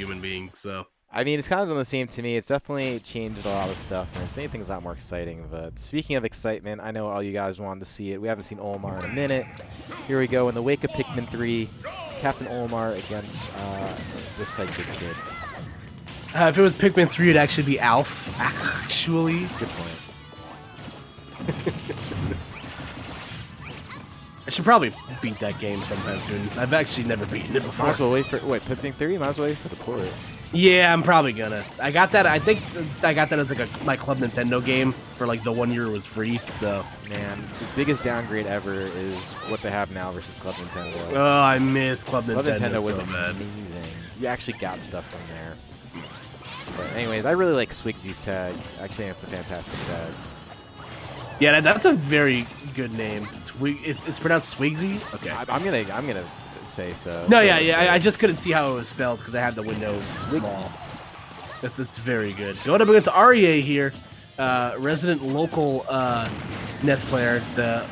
human being. So I mean, it's kind of done the same to me. It's definitely changed a lot of stuff, and it's made things a lot more exciting. But speaking of excitement, I know all you guys wanted to see it. We haven't seen Olimar in a minute. Here we go in the wake of Pikmin 3, Captain Olimar against this like big kid. if it was Pikmin 3, it'd actually be Alf. Actually, Good point. I should probably beat that game sometime soon. I've actually never beaten it before. Might as well wait for Pikmin 3. Might as well wait for the port. Yeah, I'm probably gonna. I got that. I think I got that as like my Club Nintendo game for like the 1 year it was free. So Man, the biggest downgrade ever is what they have now versus Club Nintendo. oh, I missed Club Nintendo. Club Nintendo was so bad. amazing. You actually got stuff from there. But anyways, I really like Swigzy's tag. Actually, it's a fantastic tag. Yeah, that's a very good name. It's pronounced Swignzy. Okay. I'm gonna say so. No, So yeah, it's yeah. I just couldn't see how it was spelled because I had the window Swigsy. small. It's very good. Going up against Aryeh here, resident local Ness player. The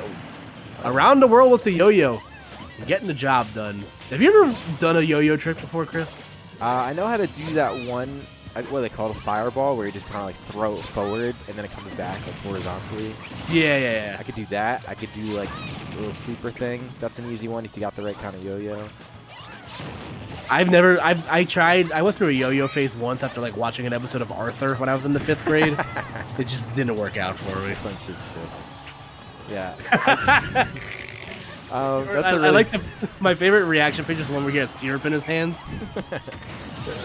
around the world with the yo-yo, getting the job done. Have you ever done a yo-yo trick before, Chris? I know how to do that one. What they call it, a fireball, where you just kind of like throw it forward and then it comes back like horizontally. Yeah. I could do that. I could do like this little super thing. That's an easy one if you got the right kind of yo-yo. I tried. I went through a yo-yo phase once after like watching an episode of Arthur when I was in the 5th grade. It just didn't work out for me. Clench his fist. Yeah. I really... like my favorite reaction picture is the one where he has syrup in his hands.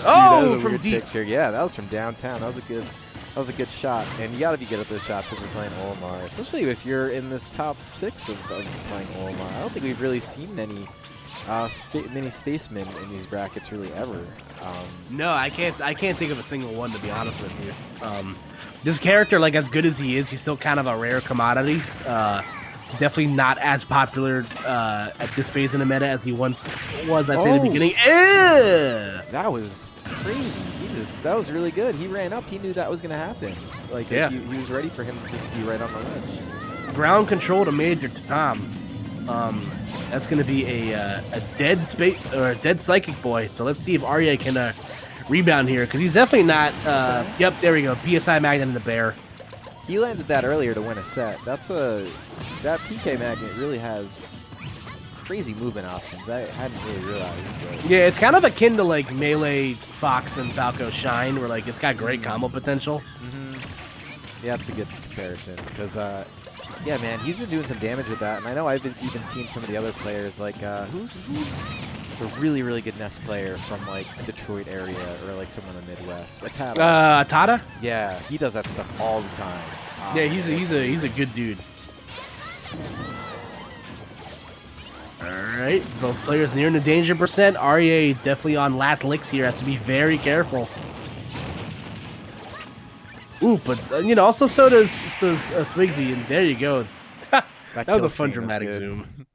That was a from weird deep. picture. Yeah, that was from downtown. That was a good shot. And you got to be good at those shots if you're playing Olimar, especially if you're in this top 6 of playing Olimar. I don't think we've really seen many many spacemen in these brackets really ever. No, I can't think of a single one, to be honest with you. This character, like as good as he is, he's still kind of a rare commodity. Definitely not as popular at this phase in the meta as he once was at the beginning. That was crazy. That was really good. He ran up. He knew that was going to happen. Like, yeah. he was ready for him to just be right on the ledge. Ground control to Major Tom. That's going to be a dead space or a dead psychic boy. So let's see if Aryeh can rebound here, because he's definitely not. Yep, there we go. PSI Magnet and the bear. He landed that earlier to win a set. That PK Magnet really has crazy movement options. I hadn't really realized. But. Yeah, it's kind of akin to like Melee Fox and Falco Shine, where like it's got great combo potential. Yeah, that's a good comparison because, yeah, man, he's been doing some damage with that, and I know I've even seen some of the other players like who's the really good Ness player from like Detroit area or like somewhere in the Midwest. That's Tada. Yeah, he does that stuff all the time. Yeah, he's a good dude. All right, both players nearing the danger percent. Aryeh definitely on last licks here. Has to be very careful. Ooh, but also so does Swigsy, and there you go. That was a fun dramatic zoom.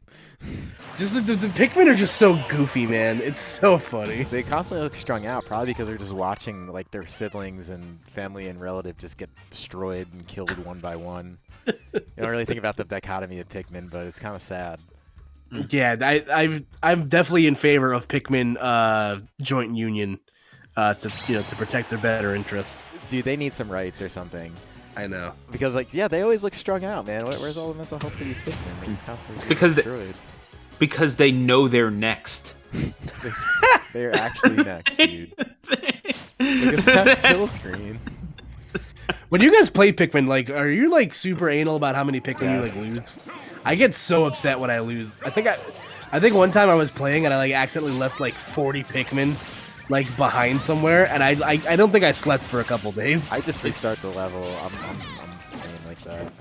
Just the Pikmin are just so goofy, man. It's so funny. They constantly look strung out, probably because they're just watching like their siblings and family and relative just get destroyed and killed one by one. You don't really think about the dichotomy of Pikmin, but it's kind of sad. Yeah, I'm definitely in favor of Pikmin joint union to protect their better interests. Dude, they need some rights or something. I know. Because like they always look strung out, man. Where's all the mental health for these Pikmin? They're just constantly destroyed. Because they know they're next. They're actually next, dude. Look at that kill screen. When you guys play Pikmin, like, are you like super anal about how many Pikmin you like lose? I get so upset when I lose. I think one time I was playing and I like accidentally left like 40 Pikmin like behind somewhere, and I don't think I slept for a couple days. I just restart the level. I'm playing like that.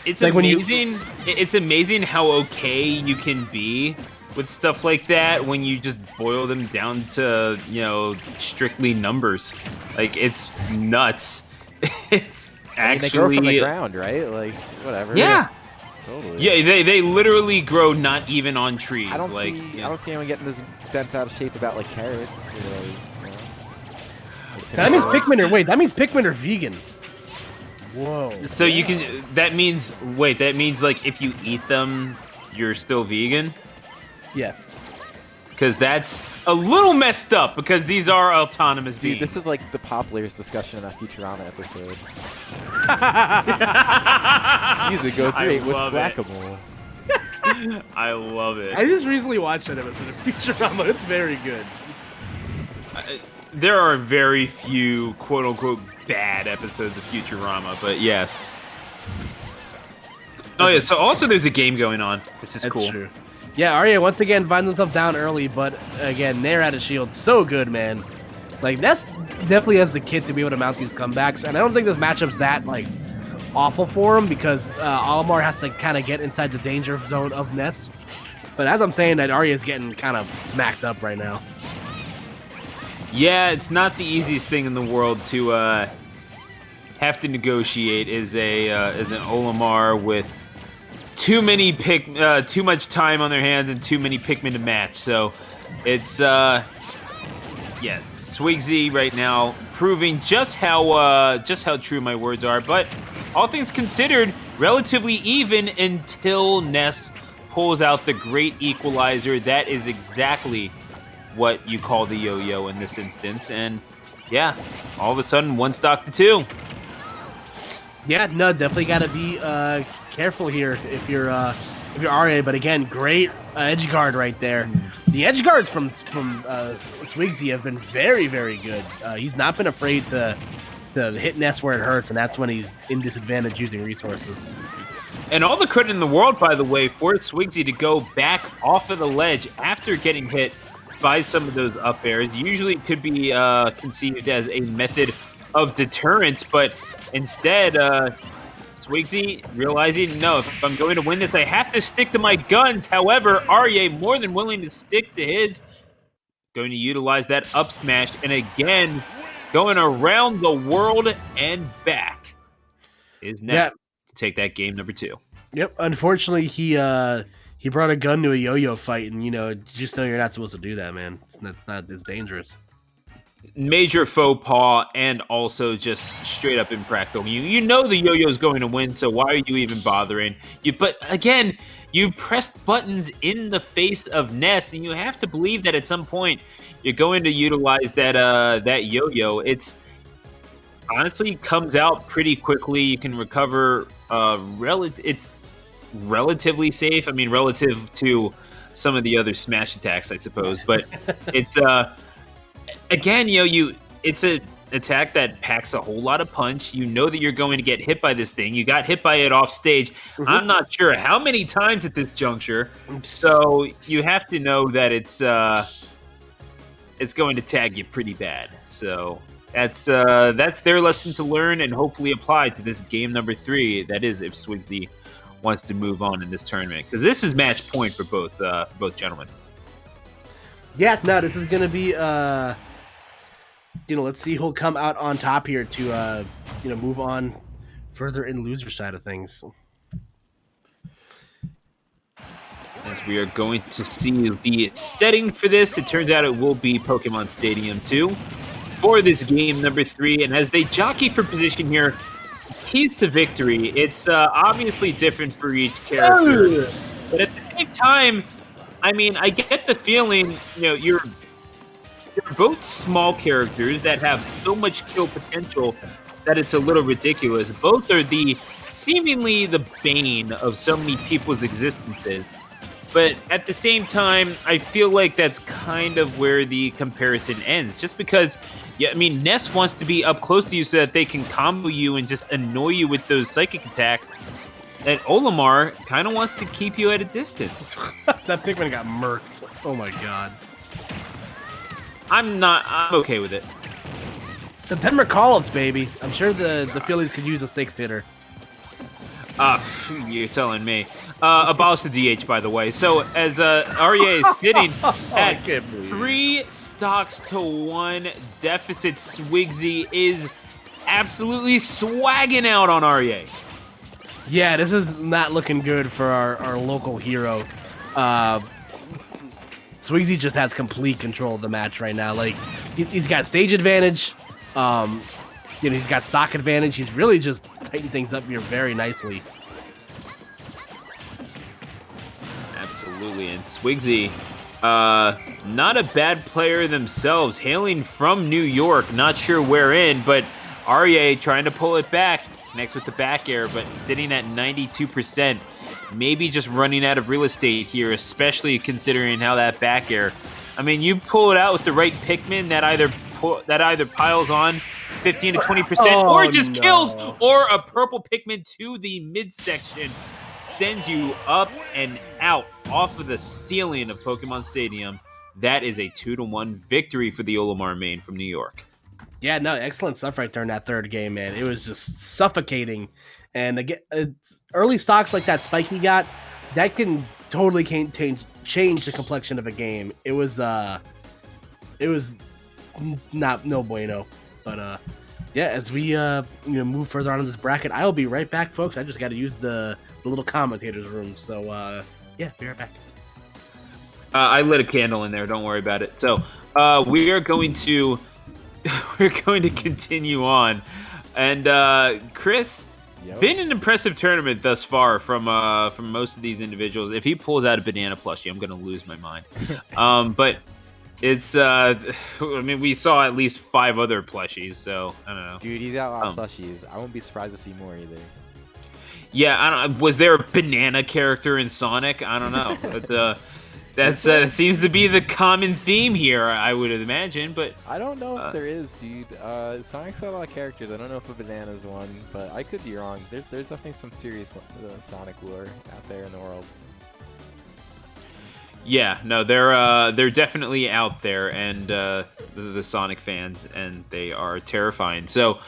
It's like amazing. It's amazing how okay you can be with stuff like that when you just boil them down to strictly numbers. Like, it's nuts. It's actually they grow from the ground, right? Like whatever. Yeah. Totally. Yeah, they literally grow not even on trees. I don't see anyone getting this bent out of shape about like carrots. That means Pikmin are vegan. Whoa. So you can. That means like if you eat them, you're still vegan. Yes. because that's a little messed up because these are autonomous Dude, beings. this is like the Pop Layers discussion in that Futurama episode. Music go great with love it. Whack-A-Mole. I love it. I just recently watched that episode of Futurama. It's very good. There are very few quote-unquote bad episodes of Futurama, but yes. Oh yeah, so also there's a game going on, which is That's cool. true. Yeah, Aryeh once again finds himself down early, but again, Nair out of shield. So good, man. Like, Ness definitely has the kit to be able to mount these comebacks, and I don't think this matchup's that, like, awful for him because Olimar has to kind of get inside the danger zone of Ness. But as I'm saying, that Aryeh is getting kind of smacked up right now. Yeah, it's not the easiest thing in the world to have to negotiate as an Olimar with too much time on their hands and too many Pikmin to match. So it's yeah, Swignzy right now proving just how true my words are. But all things considered, relatively even until Ness pulls out the great equalizer. That is exactly what you call the yo-yo in this instance. And yeah, all of a sudden 1 stock to 2. Yeah, no, definitely got to be careful here if you're Aryeh. But again, great edge guard right there. The edge guards from Swigsy have been very, very good. He's not been afraid to hit Ness where it hurts, and that's when he's in disadvantage using resources. And all the credit in the world, by the way, for Swigsy to go back off of the ledge after getting hit by some of those up airs. Usually it could be conceived as a method of deterrence, but instead, Swigsy realizing, no, if I'm going to win this, I have to stick to my guns. However, Aryeh more than willing to stick to his, going to utilize that up smash, and again, going around the world and back is Ness to take that game number 2. Yep. Unfortunately, he brought a gun to a yo-yo fight, and just know you're not supposed to do that, man. That's not as dangerous. Major faux pas, and also just straight up impractical. You know the yo-yo's going to win, so why are you even bothering? But again, you pressed buttons in the face of Ness, and you have to believe that at some point you're going to utilize that yo-yo. It's honestly comes out pretty quickly. You can recover. It's relatively safe. I mean, relative to some of the other smash attacks, I suppose. But it's again, it's an attack that packs a whole lot of punch. You know that you're going to get hit by this thing. You got hit by it off stage. Mm-hmm. I'm not sure how many times at this juncture. So you have to know that it's going to tag you pretty bad. So that's their lesson to learn and hopefully apply to this game number 3. That is, if Swigsy wants to move on in this tournament, because this is match point for both gentlemen. Yeah, no, this is gonna be let's see who'll come out on top here to move on further in loser side of things. As we are going to see the setting for this, it turns out it will be Pokemon Stadium 2 for this game number 3, and as they jockey for position here, keys to victory, it's obviously different for each character, but at the same time, I mean, I get the feeling, you're both small characters that have so much kill potential that it's a little ridiculous. Both are seemingly the bane of so many people's existences. But at the same time, I feel like that's kind of where the comparison ends. Just because, Ness wants to be up close to you so that they can combo you and just annoy you with those psychic attacks. And Olimar kind of wants to keep you at a distance. That Pikmin got murked. Oh my god. I'm okay with it. September call-ups, baby. I'm sure the Phillies could use a 6-hitter. You're telling me. Abolish the DH, by the way. So as Aryeh is sitting at 3 stocks to 1 deficit, Swigsy is absolutely swagging out on Aryeh. Yeah, this is not looking good for our local hero. Swigsy just has complete control of the match right now. Like, he's got stage advantage. He's got stock advantage. He's really just tightened things up here very nicely. Absolutely, and Swigsy Not a bad player themselves, hailing from New York. Not sure where in, but Aryeh trying to pull it back. Connects with the back air, but sitting at 92%. Maybe just running out of real estate here, especially considering how that back air. I mean, you pull it out with the right Pikmin that either piles on 15 to 20%, or just kills, or a purple Pikmin to the midsection sends you up and out off of the ceiling of Pokemon Stadium. That is a 2-1 victory for the Olimar main from New York. Yeah, no, excellent stuff right there in that third game, man. It was just suffocating. And again, early stocks like that spike he got, that can totally change the complexion of a game. It was not no bueno. But yeah, as we move further on in this bracket, I'll be right back, folks. I just got to use the little commentators room. So yeah, be right back. I lit a candle in there. Don't worry about it. So we are going to continue on, and Chris. Yep. Been an impressive tournament thus far from most of these individuals. If he pulls out a banana plushie, I'm gonna lose my mind. But it's I mean, we saw at least 5 other plushies, so I don't know. Dude, he's got a lot of plushies. I won't be surprised to see more either. Yeah, I don't. Was there a banana character in Sonic? I don't know. But that seems to be the common theme here, I would imagine, but I don't know if there is, dude. Sonic's got a lot of characters. I don't know if a banana's one, but I could be wrong. There's definitely some serious Sonic lore out there in the world. Yeah, no, they're definitely out there, and the Sonic fans, and they are terrifying. So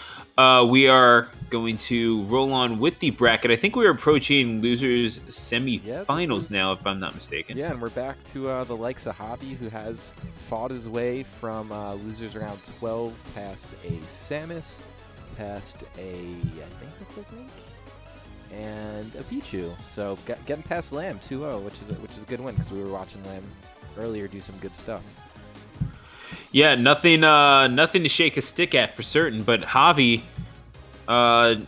we are going to roll on with the bracket. I think we're approaching losers semifinals now, if I'm not mistaken. Yeah, and we're back to the likes of Hobby, who has fought his way from losers round 12 past a Samus, past a, I think that's a Link, and a Pichu. So getting past Lamb 2-0, which is a good win, because we were watching Lamb earlier do some good stuff. Yeah, nothing to shake a stick at for certain, but Javi,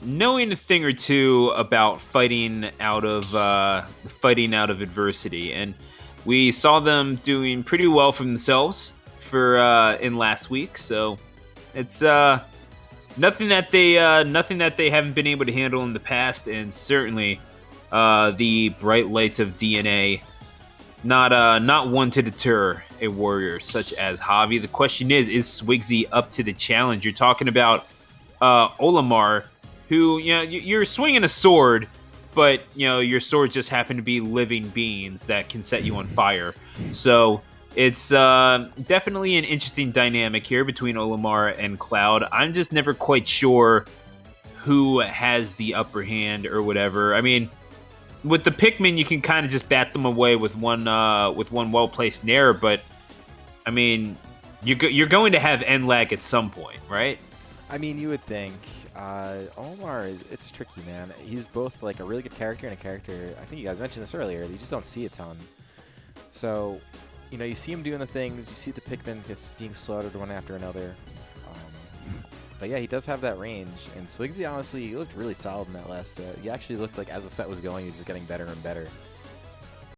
knowing a thing or two about fighting out of adversity, and we saw them doing pretty well for themselves in last week. So it's nothing that they haven't been able to handle in the past, and certainly the bright lights of DNA. Not one to deter a warrior such as Javi. The question is Swignzy up to the challenge? You're talking about Olimar, who, you're swinging a sword, but your sword just happen to be living beings that can set you on fire. So it's definitely an interesting dynamic here between Olimar and Cloud. I'm just never quite sure who has the upper hand or whatever. I mean, with the Pikmin, you can kind of just bat them away with one well-placed Nair, but I mean, you're going to have end lag at some point, right? I mean, you would think. Olimar, it's tricky, man. He's both like a really good character and a character, I think you guys mentioned this earlier, you just don't see a ton. So, you see him doing the things, you see the Pikmin just being slaughtered one after another. But yeah, he does have that range, and Swignzy, honestly, he looked really solid in that last set. He actually looked like as the set was going, he was just getting better and better.